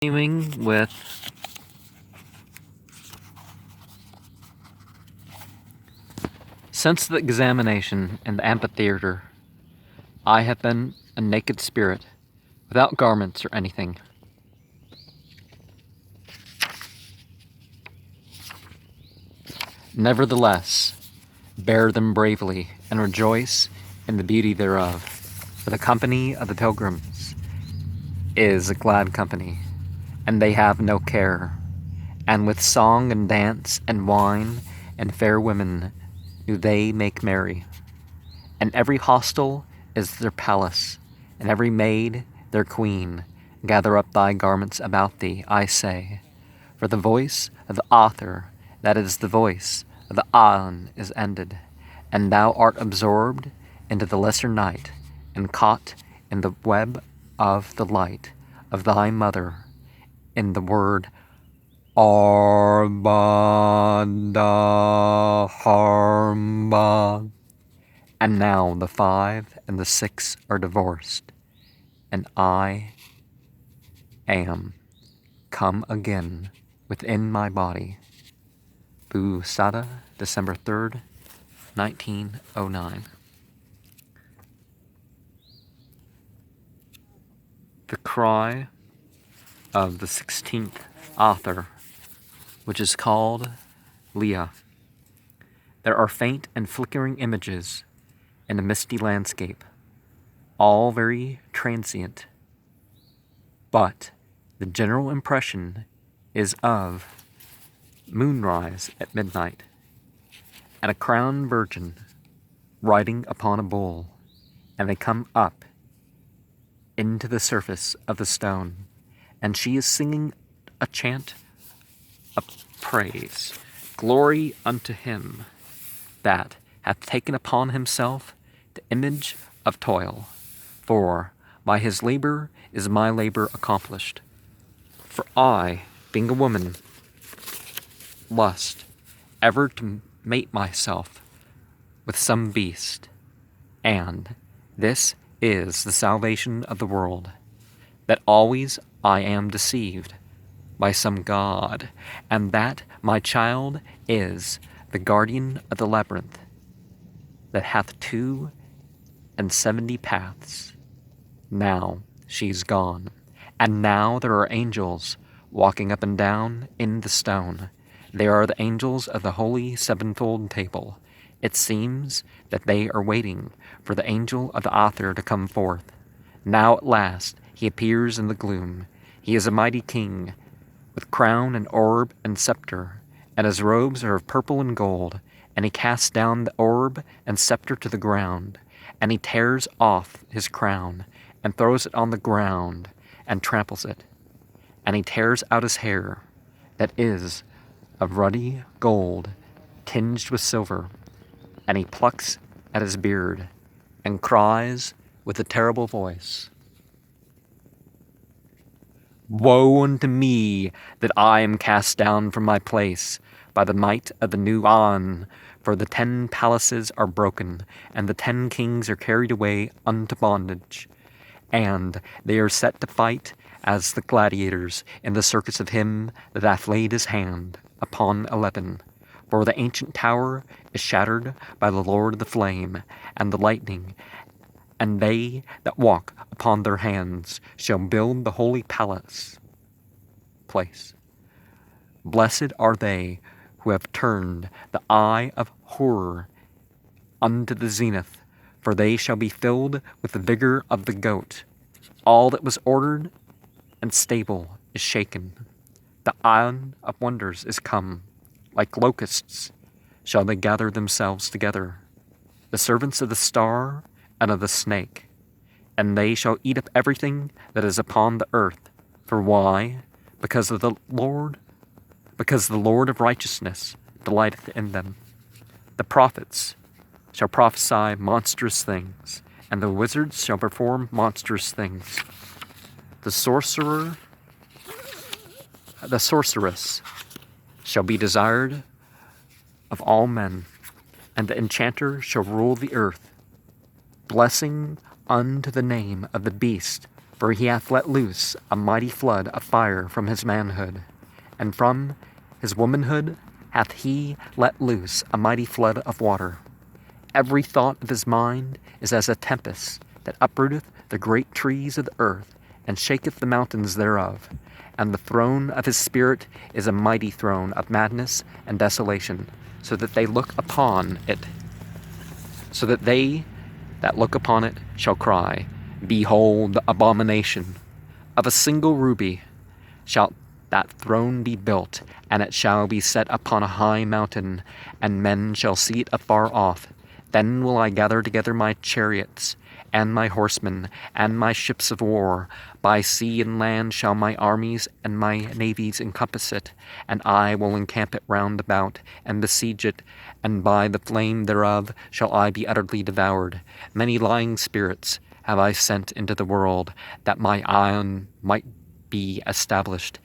Continuing with since the examination in the amphitheater, I have been a naked spirit, without garments or anything. Nevertheless, bear them bravely and rejoice in the beauty thereof, for the company of the pilgrims is a glad company, and they have no care, and with song and dance and wine and fair women do they make merry. And every hostel is their palace, and every maid their queen. Gather up thy garments about thee, I say, for the voice of the author, that is the voice of the Aeon, is ended, and thou art absorbed into the lesser night, and caught in the web of the light of thy mother, in the word Harba. And now the 5 and the 6 are divorced, and I am come again within my body. Busada, December 3rd, 1909. The cry of the 16th Aethyr, which is called Leah. There are faint and flickering images in a misty landscape, all very transient, but the general impression is of moonrise at midnight, and a crowned virgin riding upon a bull, and they come up into the surface of the stone, and she is singing a chant of praise. Glory unto him that hath taken upon himself the image of toil, for by his labor is my labor accomplished. For I, being a woman, lust ever to mate myself with some beast, and this is the salvation of the world, that always I am deceived by some god, and that my child is the guardian of the labyrinth, that hath 72 paths. Now she's gone, and now there are angels walking up and down in the stone. They are the angels of the holy sevenfold table. It seems that they are waiting for the angel of the author to come forth. Now at last he appears in the gloom. He is a mighty king, with crown and orb and scepter, and his robes are of purple and gold, and he casts down the orb and scepter to the ground, and he tears off his crown, and throws it on the ground, and tramples it, and he tears out his hair, that is of ruddy gold, tinged with silver, and he plucks at his beard, and cries with a terrible voice, Woe unto me, that I am cast down from my place by the might of the new An, for the 10 palaces are broken, and the 10 kings are carried away unto bondage, and they are set to fight as the gladiators in the circus of him that hath laid his hand upon 11. For the ancient tower is shattered by the Lord of the flame and the lightning, and they that walk upon their hands shall build the holy place. Blessed are they who have turned the eye of horror unto the zenith, for they shall be filled with the vigor of the goat. All that was ordered and stable is shaken. The Aeon of wonders is come. Like locusts shall they gather themselves together, the servants of the star and of the snake, and they shall eat up everything that is upon the earth. For why? Because the Lord of righteousness delighteth in them. The prophets shall prophesy monstrous things, and the wizards shall perform monstrous things. The sorceress shall be desired of all men, and the enchanter shall rule the earth. Blessing unto the name of the beast For he hath let loose a mighty flood of fire from his manhood, and from his womanhood hath he let loose a mighty flood of water. Every thought of his mind is as a tempest that uprooteth the great trees of the earth, and shaketh the mountains thereof. And the throne of his spirit is a mighty throne of madness and desolation, so that they look upon it, so that they that look upon it shall cry, Behold the abomination! Of a single ruby shall that throne be built, and it shall be set upon a high mountain, and men shall see it afar off. Then will I gather together my chariots, and my horsemen, and my ships of war. By sea and land shall my armies and my navies encompass it, and I will encamp it round about, and besiege it, and by the flame thereof shall I be utterly devoured. Many lying spirits have I sent into the world, that my ion might be established,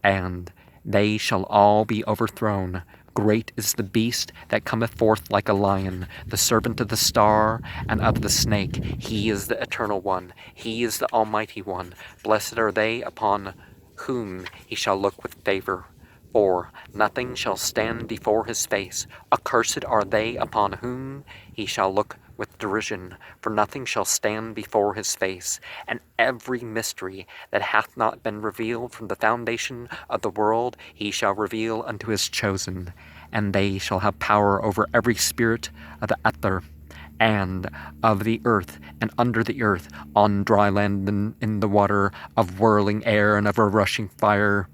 and they shall all be overthrown. Great is the beast that cometh forth like a lion, the servant of the star and of the snake. He is the eternal one. He is the almighty one. Blessed are they upon whom he shall look with favor, for nothing shall stand before his face. Accursed are they upon whom he shall look with derision, for nothing shall stand before his face. And every mystery that hath not been revealed from the foundation of the world he shall reveal unto his chosen. And they shall have power over every spirit of the Aethyr, and of the earth, and under the earth, on dry land and in the water, of whirling air and of a rushing fire.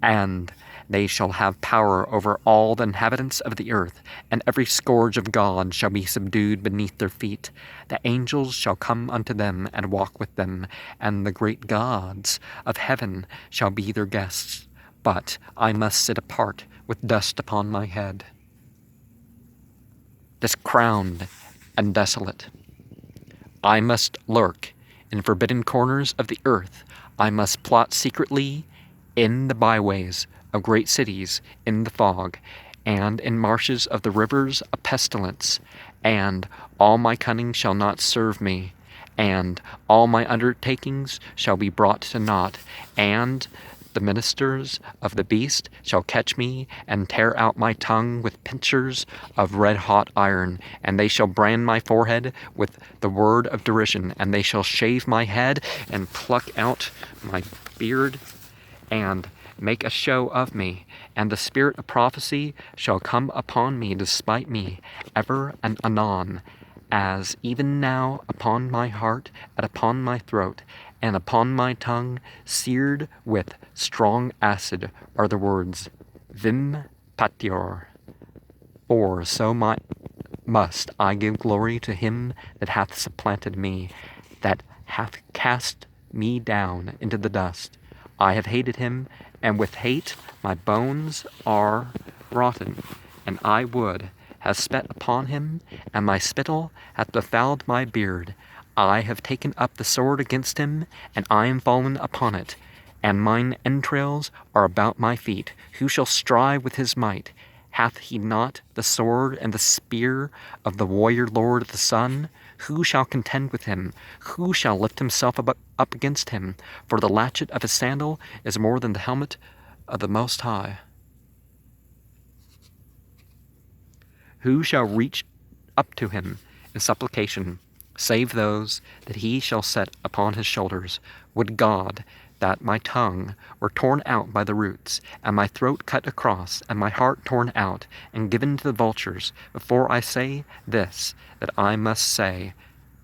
And they shall have power over all the inhabitants of the earth, and every scourge of God shall be subdued beneath their feet. The angels shall come unto them and walk with them, and the great gods of heaven shall be their guests. But I must sit apart with dust upon my head, discrowned and desolate. I must lurk in forbidden corners of the earth. I must plot secretly in the byways of great cities, in the fog, and in marshes of the rivers of pestilence. And all my cunning shall not serve me, and all my undertakings shall be brought to naught, and the ministers of the beast shall catch me, and tear out my tongue with pincers of red-hot iron, and they shall brand my forehead with the word of derision, and they shall shave my head, and pluck out my beard, and make a show of me, and the spirit of prophecy shall come upon me to spite me ever and anon, as even now upon my heart and upon my throat, and upon my tongue, seared with strong acid, are the words, Vim Patior. For so must I give glory to him that hath supplanted me, that hath cast me down into the dust. I have hated him, and with hate my bones are rotten, and I would have spat upon him, and my spittle hath befouled my beard. I have taken up the sword against him, and I am fallen upon it, and mine entrails are about my feet. Who shall strive with his might? Hath he not the sword and the spear of the warrior lord of the sun? Who shall contend with him? Who shall lift himself up against him? For the latchet of his sandal is more than the helmet of the Most High. Who shall reach up to him in supplication, save those that he shall set upon his shoulders? Would God that my tongue were torn out by the roots, and my throat cut across, and my heart torn out, and given to the vultures, before I say this, that I must say,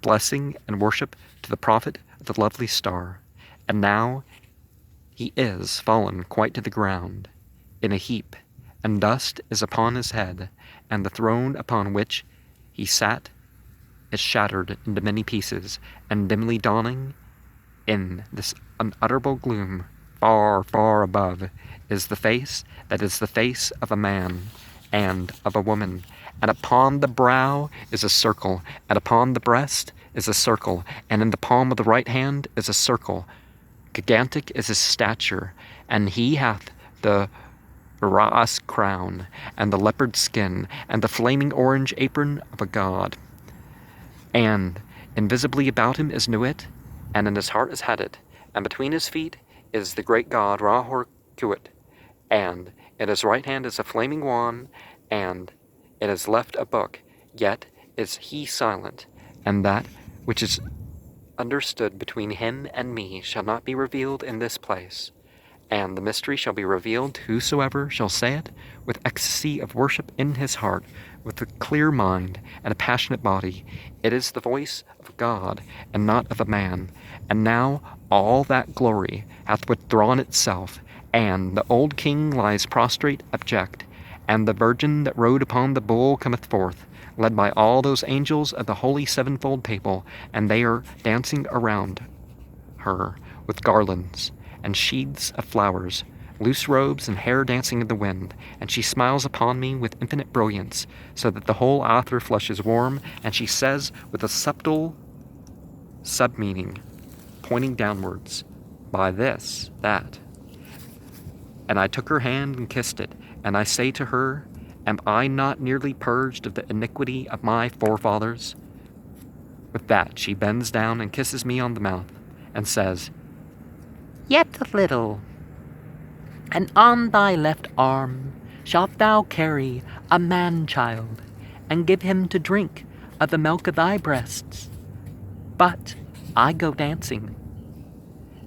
blessing and worship to the prophet of the lovely star. And now he is fallen quite to the ground, in a heap, and dust is upon his head, and the throne upon which he sat is shattered into many pieces, and dimly dawning in this unutterable gloom, far, far above, is the face that is the face of a man and of a woman, and upon the brow is a circle, and upon the breast is a circle, and in the palm of the right hand is a circle. Gigantic is his stature, and he hath the Raas crown, and the leopard skin, and the flaming orange apron of a god. And invisibly about him is Nuit, and in his heart is Hadit, And between his feet is the great god Ra-Hoor-Khuit, and in his right hand is a flaming wand, and in his left a book, yet is he silent, and that which is understood between him and me shall not be revealed in this place. And the mystery shall be revealed to whosoever shall say it with ecstasy of worship in his heart, with a clear mind and a passionate body. It is the voice of God, and not of a man. And now all that glory hath withdrawn itself, and the old king lies prostrate abject, and the virgin that rode upon the bull cometh forth, led by all those angels of the holy sevenfold people, and they are dancing around her with garlands and sheaths of flowers, loose robes and hair dancing in the wind, and she smiles upon me with infinite brilliance, so that the whole Aethyr flushes warm, and she says with a subtle sub-meaning, pointing downwards, by this, that. And I took her hand and kissed it, and I say to her, am I not nearly purged of the iniquity of my forefathers? With that she bends down and kisses me on the mouth, and says, yet a little, and on thy left arm shalt thou carry a man-child, and give him to drink of the milk of thy breasts. But I go dancing.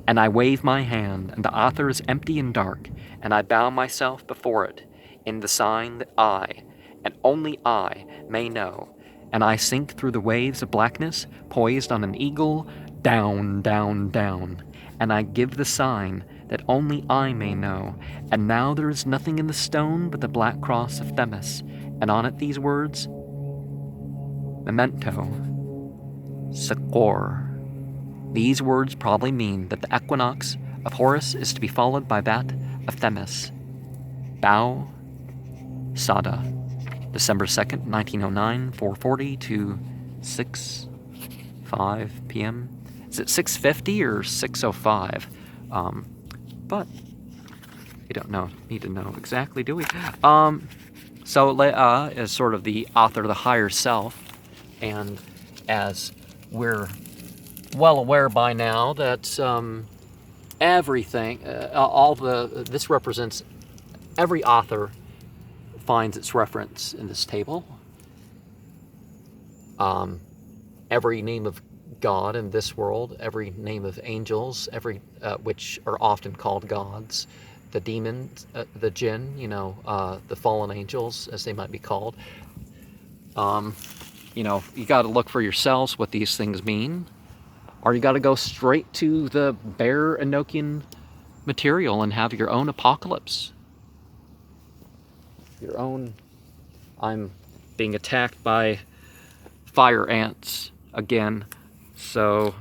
And I wave my hand, and the Aethyr is empty and dark, and I bow myself before it, in the sign that I, and only I, may know, and I sink through the waves of blackness, poised on an eagle, down, down, down, and I give the sign that only I may know, and now there is nothing in the stone but the black cross of Themis, and on it these words, Memento, Secor. These words probably mean that the equinox of Horus is to be followed by that of Themis. Bao Sada, December 2nd, 1909, 4:40 to 6:05 p.m. Is it 6:50 or 6:05? But we don't need to know exactly, do we? So Le'a is sort of the author, the higher self, and as we're well aware by now that everything, this represents every author finds its reference in this table. Every name of God in this world, every name of angels, every which are often called gods, the demons, the jinn, the fallen angels, as they might be called. You got to look for yourselves what these things mean, or you got to go straight to the bare Enochian material and have your own apocalypse. Your own. I'm being attacked by fire ants again, so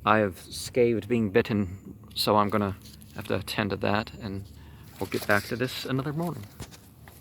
I have scathed being bitten, so I'm gonna have to attend to that, and we'll get back to this another morning.